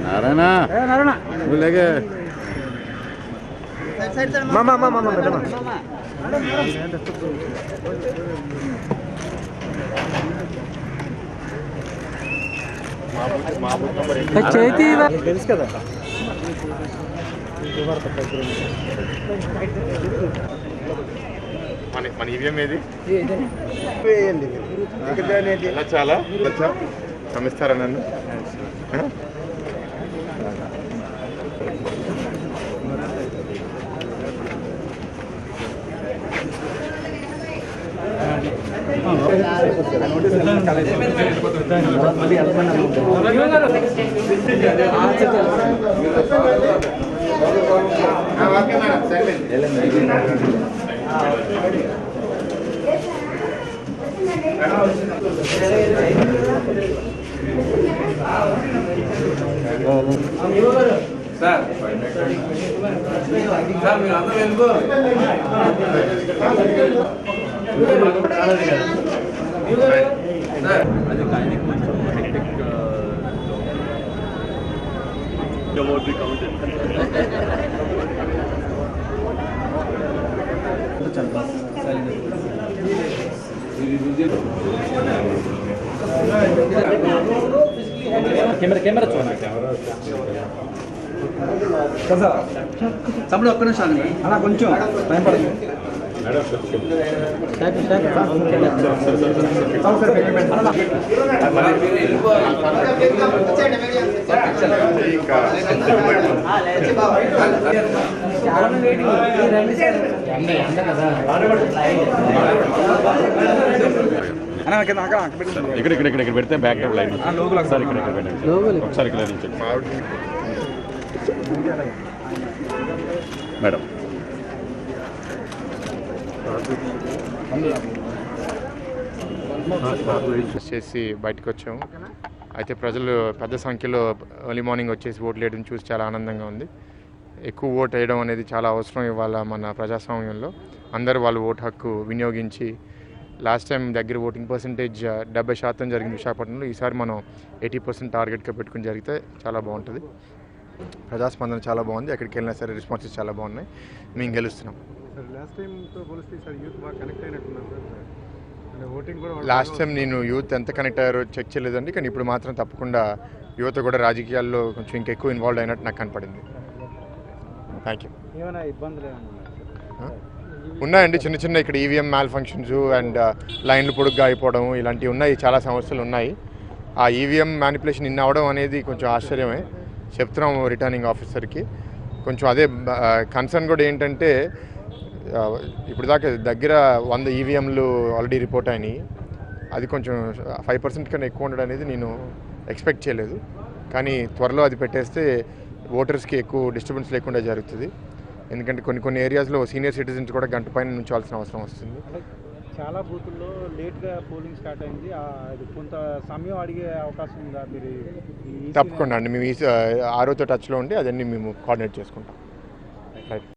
नारायणा बोलेगे मामा मामा मामा చేతి తెలుసు కదా మన ఈవీఎం ఏది వేయండి చాలా క్షమిస్తారా నన్ను సార్ మీరు అందరూ వెళ్ళిపో అది కానీ కొంచెం hectic about the content. Camera చూడండి కదా తమ్ముడు ఒక్క నిమిషం అలా కొంచెం టైం పడుతుంది ఇక్కడ పెడితే బ్యాక్ లైన్ ఒకసారి ఇక్కడ పెట్టండి ఒకసారి ఇక్కడ నుంచి మేడం చేసి బయటకు వచ్చాము. అయితే ప్రజలు పెద్ద సంఖ్యలో ఎర్లీ మార్నింగ్ వచ్చేసి ఓట్లు వేయడం చూసి చాలా ఆనందంగా ఉంది. ఎక్కువ ఓటు వేయడం అనేది చాలా అవసరం ఇవాళ మన ప్రజాస్వామ్యంలో. అందరూ వాళ్ళు ఓటు హక్కు వినియోగించి లాస్ట్ టైం దగ్గర ఓటింగ్ పర్సంటేజ్ 70% జరిగింది విశాఖపట్నంలో. ఈసారి మనం 80% టార్గెట్గా పెట్టుకుని జరిగితే చాలా బాగుంటుంది. ప్రజాస్పందన చాలా బాగుంది. ఎక్కడికి వెళ్ళినా సరే రెస్పాన్సెస్ చాలా బాగున్నాయి. మేము గెలుస్తున్నాం. లాస్ట్ టైం నేను యూత్ ఎంత కనెక్ట్ అయ్యారో చెక్ చేయలేదండి, కానీ ఇప్పుడు మాత్రం తప్పకుండా యువత కూడా రాజకీయాల్లో కొంచెం ఇంకెక్కువ ఇన్వాల్వ్ అయినట్టు నాకు కనపడింది. Thank you. ఉన్నాయండి చిన్న చిన్న ఇక్కడ ఈవీఎం మ్యాల్ ఫంక్షన్స్ అండ్ లైన్లు పొడుగ్గా అయిపోవడం ఇలాంటివి ఉన్నాయి, చాలా సమస్యలు ఉన్నాయి. ఆ ఈవీఎం మ్యానిపులేషన్ ఇన్ అవ్వడం అనేది కొంచెం ఆశ్చర్యమే. చెప్తున్నాము రిటర్నింగ్ ఆఫీసర్కి. కొంచెం అదే కన్సర్న్ కూడా ఏంటంటే ఇప్పుడు దాకా దగ్గర 100 ఈవీఎంలు ఆల్రెడీ రిపోర్ట్ అయినాయి. అది కొంచెం 5% కన్నా ఎక్కువ ఉండడం అనేది నేను ఎక్స్పెక్ట్ చేయలేదు. కానీ త్వరలో అది పెట్టేస్తే ఓటర్స్కి ఎక్కువ డిస్టర్బెన్స్ లేకుండా జరుగుతుంది. ఎందుకంటే కొన్ని ఏరియాస్లో సీనియర్ సిటిజన్స్ కూడా గంట పైన నుంచాల్సిన అవసరం వస్తుంది. చాలా బూతుల్లో లేట్గా పోలింగ్ స్టార్ట్ అయింది. కొంత సమయం అడిగే అవకాశం ఉందా? మీరు తప్పకుండా అండి, మేము 6తో టచ్లో ఉండి అదన్నీ మేము కోఆర్డినేట్ చేసుకుంటాం. రైట్.